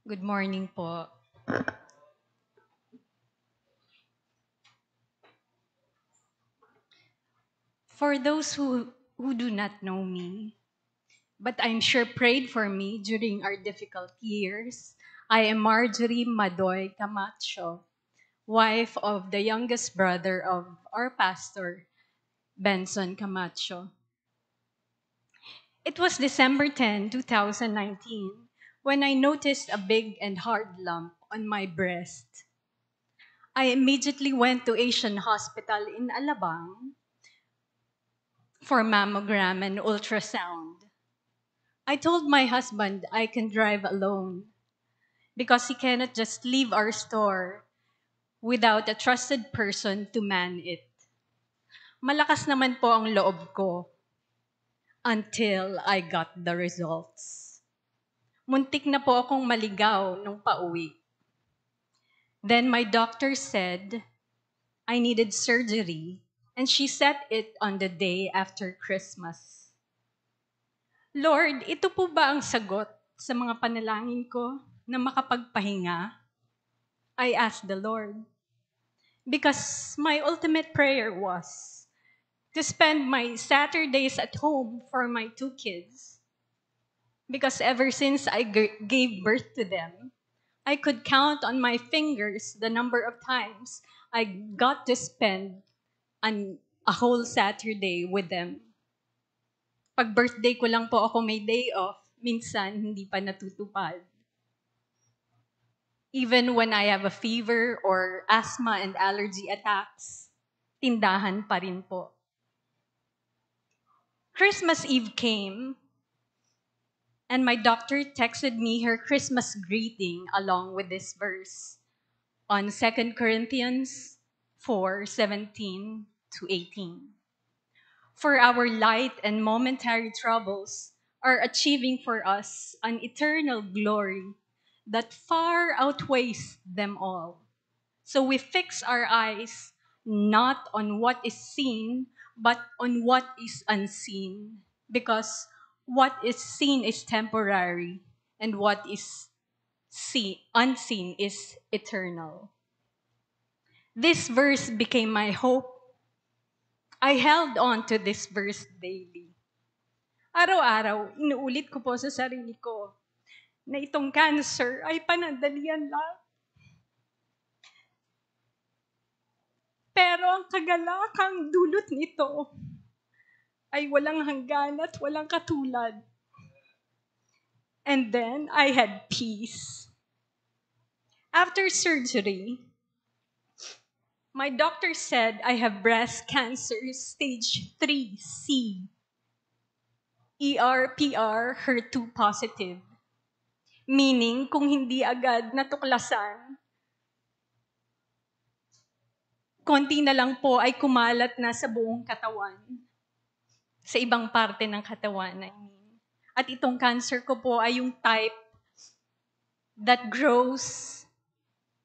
Good morning po. For those who do not know me, but I'm sure prayed for me during our difficult years, I am Marjorie Madoy Camacho, wife of the youngest brother of our pastor, Benson Camacho. It was December 10, 2019, when I noticed a big and hard lump on my breast. I immediately went to Asian Hospital in Alabang for mammogram and ultrasound. I told my husband I can drive alone because he cannot just leave our store without a trusted person to man it. Malakas naman po ang loob ko until I got the results. Muntik na po akong maligaw nung pauwi. Then my doctor said I needed surgery and she set it on the day after Christmas. Lord, ito po ba ang sagot sa mga panalangin ko na makapagpahinga? I asked the Lord. Because my ultimate prayer was to spend my Saturdays at home for my two kids. Because ever since I gave birth to them, I could count on my fingers the number of times I got to spend a whole Saturday with them. Pag birthday ko lang po ako may day off, minsan hindi pa natutupad. Even when I have a fever or asthma and allergy attacks, tindahan pa rin po. Christmas Eve came, and my doctor texted me her Christmas greeting along with this verse on 2 Corinthians 4:17-18. For our light and momentary troubles are achieving for us an eternal glory that far outweighs them all. So we fix our eyes not on what is seen, but on what is unseen. Because what is seen is temporary, and what is unseen is eternal. This verse became my hope. I held on to this verse daily. Araw-araw, inuulit ko po sa sarili ko na itong cancer ay panandalian lang. Pero ang kagalakang dulot nito ay walang hanggan at walang katulad. And then, I had peace. After surgery, my doctor said I have breast cancer stage 3C, ER/PR HER2 positive. Meaning, kung hindi agad natuklasan, konti na lang po ay kumalat na sa buong katawan. Sa ibang parte ng katawan, I mean. At itong cancer ko po ay yung type that grows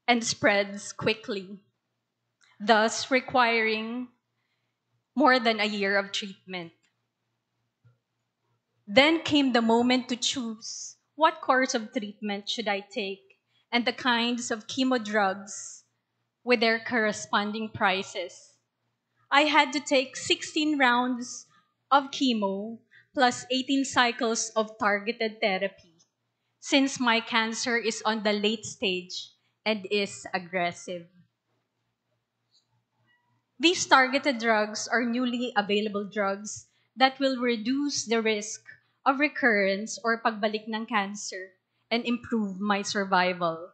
and spreads quickly, thus requiring more than a year of treatment. Then came the moment to choose what course of treatment should I take and the kinds of chemo drugs with their corresponding prices. I had to take 16 rounds of chemo plus 18 cycles of targeted therapy since my cancer is on the late stage and is aggressive. These targeted drugs are newly available drugs that will reduce the risk of recurrence or pagbalik ng cancer and improve my survival.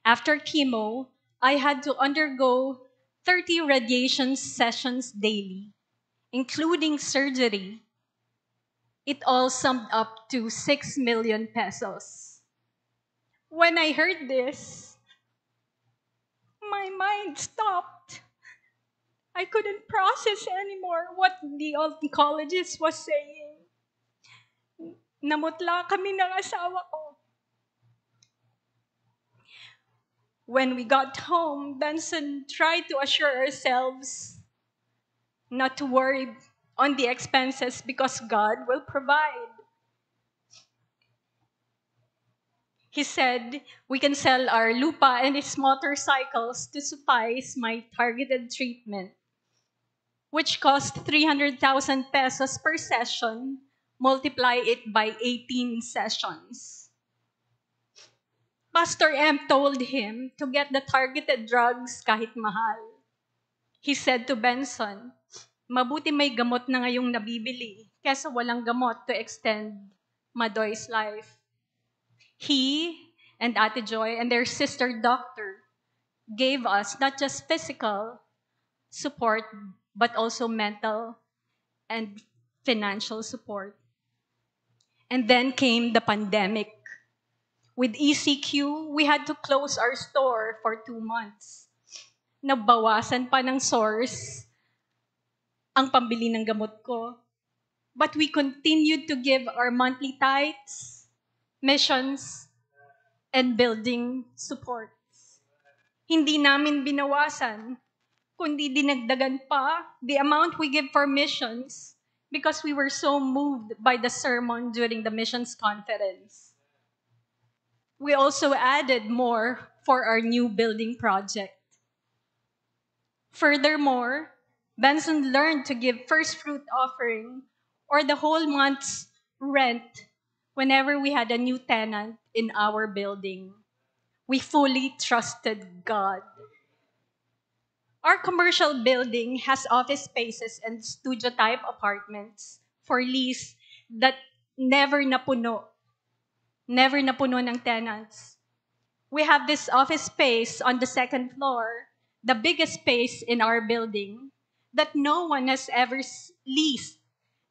After chemo, I had to undergo 30 radiation sessions daily, including surgery. It all summed up to 6 million pesos. When I heard this, my mind stopped. I couldn't process anymore what the oncologist was saying. Namutla kami ng asawa ko. When we got home, Benson tried to assure ourselves not to worry on the expenses because God will provide. He said we can sell our lupa and his motorcycles to suffice my targeted treatment, which cost 300,000 pesos per session. Multiply it by 18 sessions. Pastor M told him to get the targeted drugs kahit mahal. He said to Benson, mabuti may gamot na ngayong nabibili kesa walang gamot to extend Madoy's life. He and Ate Joy and their sister doctor gave us not just physical support, but also mental and financial support. And then came the pandemic. With ECQ, we had to close our store for 2 months. Nabawasan pa ng source ang pambili ng gamot ko. But we continued to give our monthly tithes, missions, and building supports. Hindi namin binawasan, kundi dinagdagan pa the amount we give for missions because we were so moved by the sermon during the missions conference. We also added more for our new building project. Furthermore, Benson learned to give first fruit offering or the whole month's rent whenever we had a new tenant in our building. We fully trusted God. Our commercial building has office spaces and studio-type apartments for lease that never napuno ng tenants. We have this office space on the second floor, the biggest space in our building, that no one has ever leased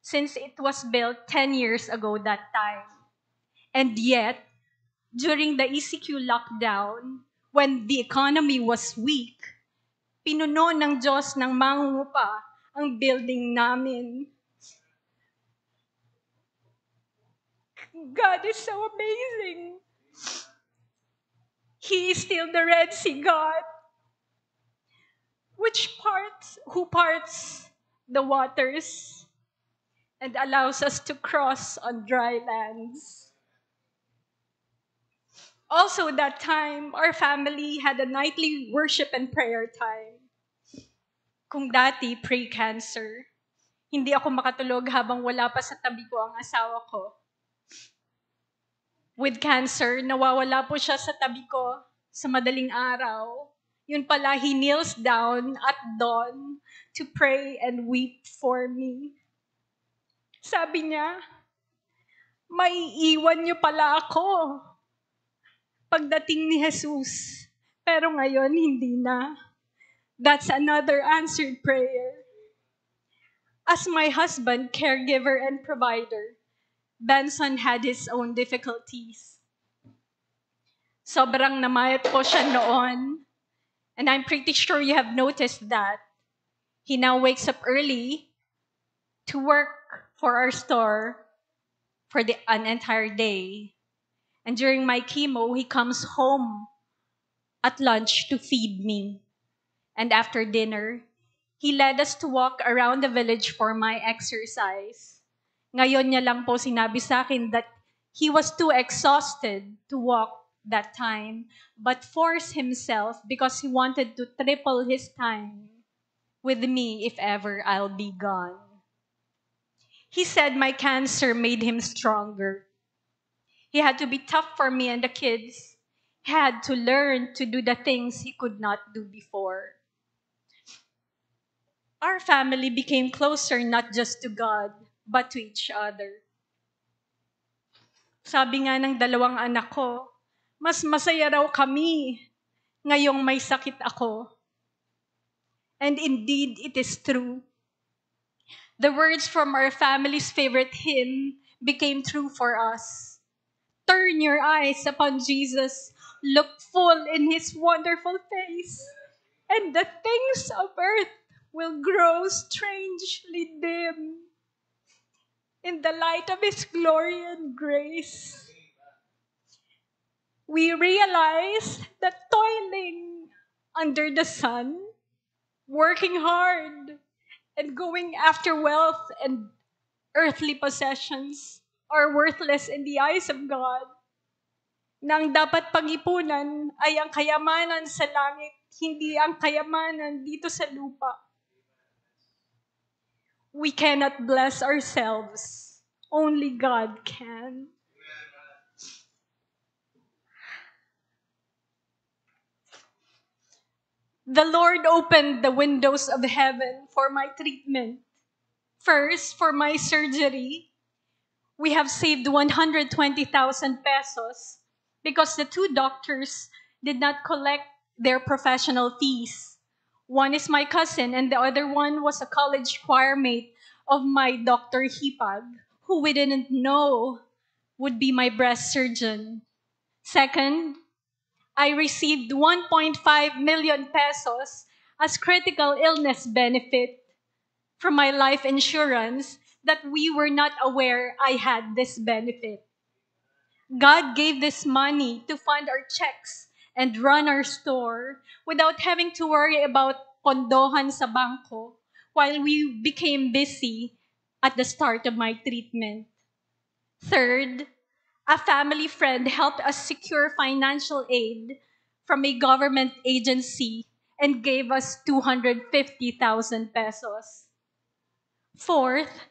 since it was built 10 years ago that time. And yet, during the ECQ lockdown, when the economy was weak, pinuno ng Diyos ng mangungupa ang building namin. God is so amazing. He is still the Red Sea God, who parts the waters and allows us to cross on dry lands. Also that time, our family had a nightly worship and prayer time. Kung dati pre-cancer, hindi ako makatulog habang wala pa sa tabi ko ang asawa ko. With cancer, nawawala po siya sa tabi ko sa madaling araw. Yun pala, he kneels down at dawn to pray and weep for me. Sabi niya, maiiwan niyo pala ako pagdating ni Jesus. Pero ngayon, hindi na. That's another answered prayer. As my husband, caregiver, and provider, Benson had his own difficulties. Sobrang namayat po siya noon. And I'm pretty sure you have noticed that. He now wakes up early to work for our store for an entire day. And during my chemo, he comes home at lunch to feed me. And after dinner, he led us to walk around the village for my exercise. Ngayon niya lang po sinabi sa akin that he was too exhausted to walk that time, but forced himself because he wanted to triple his time with me if ever I'll be gone. He said my cancer made him stronger. He had to be tough for me and the kids. He had to learn to do the things he could not do before. Our family became closer not just to God, but to each other. Sabi nga ng dalawang anak ko, mas masaya raw kami ngayong may sakit ako. And indeed, it is true. The words from our family's favorite hymn became true for us. Turn your eyes upon Jesus, look full in his wonderful face, and the things of earth will grow strangely dim in the light of his glory and grace. We realize that toiling under the sun, working hard, and going after wealth and earthly possessions are worthless in the eyes of God. na ang dapat pag-ipunan ay ang kayamanan sa langit, hindi ang kayamanan dito sa lupa. We cannot bless ourselves. Only God can. The Lord opened the windows of heaven for my treatment. First, for my surgery, we have saved 120,000 pesos because the two doctors did not collect their professional fees. One is my cousin and the other one was a college choir mate of my Dr. Hipag, who we didn't know would be my breast surgeon. Second, I received 1.5 million pesos as critical illness benefit from my life insurance that we were not aware I had this benefit. God gave this money to fund our checks and run our store without having to worry about pondohan sa bangko while we became busy at the start of my treatment. Third, a family friend helped us secure financial aid from a government agency and gave us 250,000 pesos. Fourth,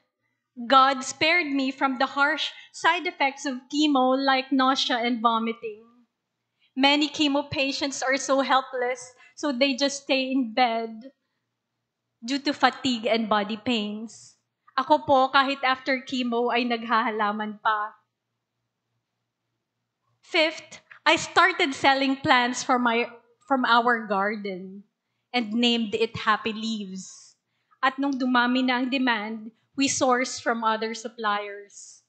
God spared me from the harsh side effects of chemo like nausea and vomiting. Many chemo patients are so helpless, so they just stay in bed due to fatigue and body pains. Ako po, kahit after chemo ay naghahalaman pa. Fifth, I started selling plants from our garden and named it Happy Leaves. At nung dumami na ang demand, we sourced from other suppliers.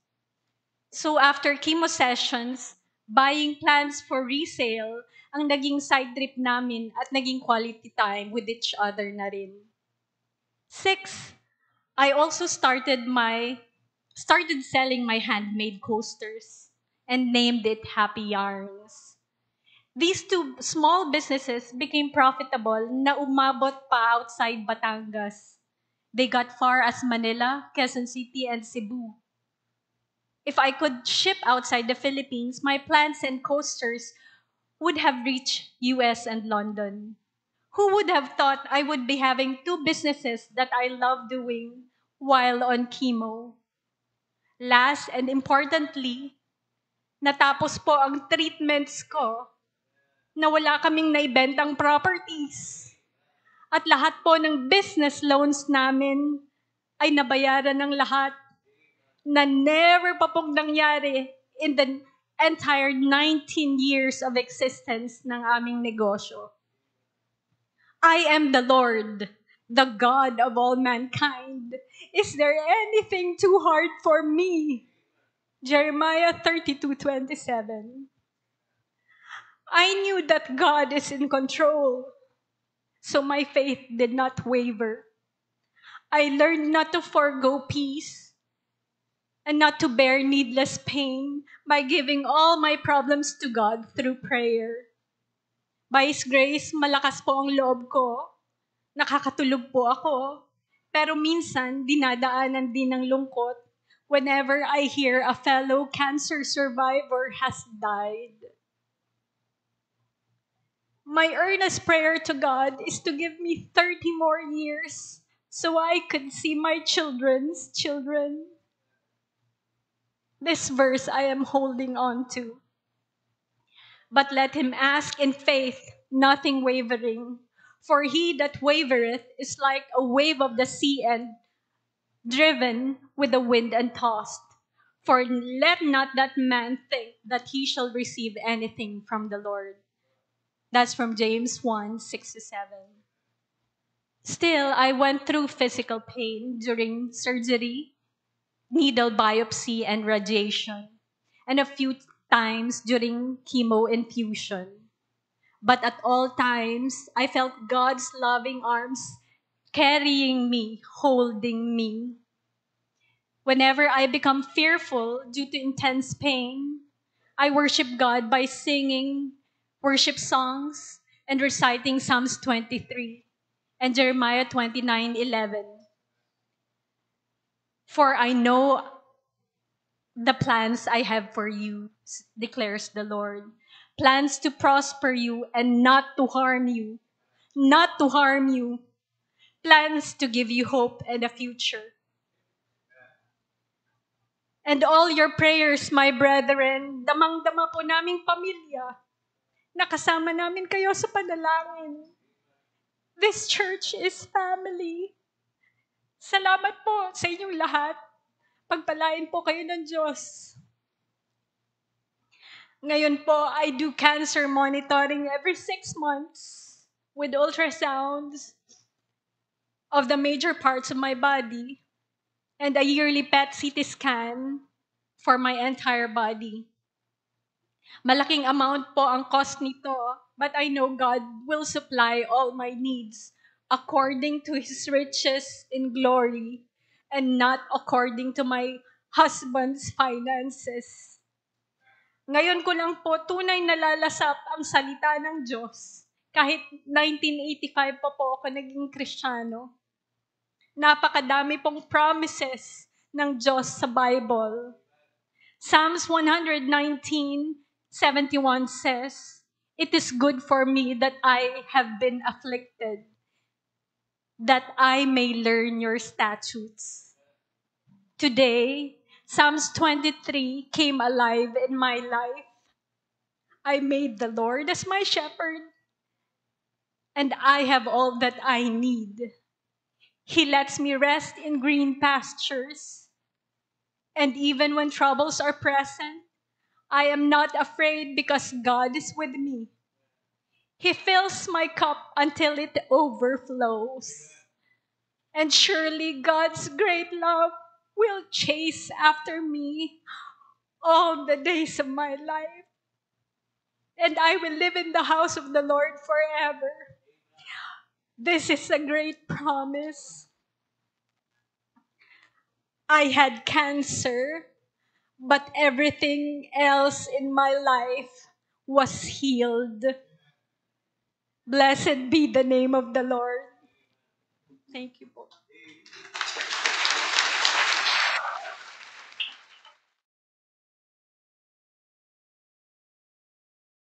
So after chemo sessions, buying plants for resale ang naging side trip namin at naging quality time with each other na rin. Six, I also started selling my handmade coasters and named it Happy Yarns. These two small businesses became profitable na umabot pa outside Batangas. They got far as Manila, Quezon City, and Cebu. If I could ship outside the Philippines, my plants and coasters would have reached US and London. Who would have thought I would be having two businesses that I love doing while on chemo? Last and importantly, natapos po ang treatments ko na wala kaming naibentang properties. At lahat po ng business loans namin ay nabayaran ng lahat na never pa pong nangyari in the entire 19 years of existence ng aming negosyo. I am the Lord, the God of all mankind. Is there anything too hard for me? Jeremiah 32:27. I knew that God is in control, so my faith did not waver. I learned not to forego peace and not to bear needless pain by giving all my problems to God through prayer. By His grace, malakas po ang loob ko. Nakakatulog po ako. Pero minsan, dinadaanan din ng lungkot whenever I hear a fellow cancer survivor has died. My earnest prayer to God is to give me 30 more years so I could see my children's children. This verse I am holding on to. But let him ask in faith, nothing wavering. For he that wavereth is like a wave of the sea and driven with the wind and tossed. For let not that man think that he shall receive anything from the Lord. That's from James 1:6-7. Still, I went through physical pain during surgery, needle biopsy, and radiation, and a few times during chemo infusion. But at all times, I felt God's loving arms carrying me, holding me. Whenever I become fearful due to intense pain, I worship God by singing worship songs and reciting Psalms 23 and Jeremiah 29:11. For I know the plans I have for you, declares the Lord. Plans to prosper you and not to harm you. Not to harm you. Plans to give you hope and a future. And all your prayers, my brethren, damang-dama po naming pamilya, nakasama namin kayo sa panalangin. This church is family. Salamat po sa inyong lahat. Pagpalain po kayo ng Diyos. Ngayon po, I do cancer monitoring every 6 months with ultrasounds of the major parts of my body and a yearly PET CT scan for my entire body. Malaking amount po ang cost nito, but I know God will supply all my needs according to His riches in glory and not according to my husband's finances. Ngayon ko lang po tunay nalalasap ang salita ng Diyos. Kahit 1985 pa po ako naging Kristiyano. Napakadami pong promises ng Diyos sa Bible. Psalms 119:71 says, "It is good for me that I have been afflicted, that I may learn your statutes." Today, Psalms 23 came alive in my life. I made the Lord as my shepherd, and I have all that I need. He lets me rest in green pastures. And even when troubles are present, I am not afraid because God is with me. He fills my cup until it overflows. And surely God's great love will chase after me all the days of my life. And I will live in the house of the Lord forever. This is a great promise. I had cancer, but everything else in my life was healed. Blessed be the name of the Lord. Thank you po.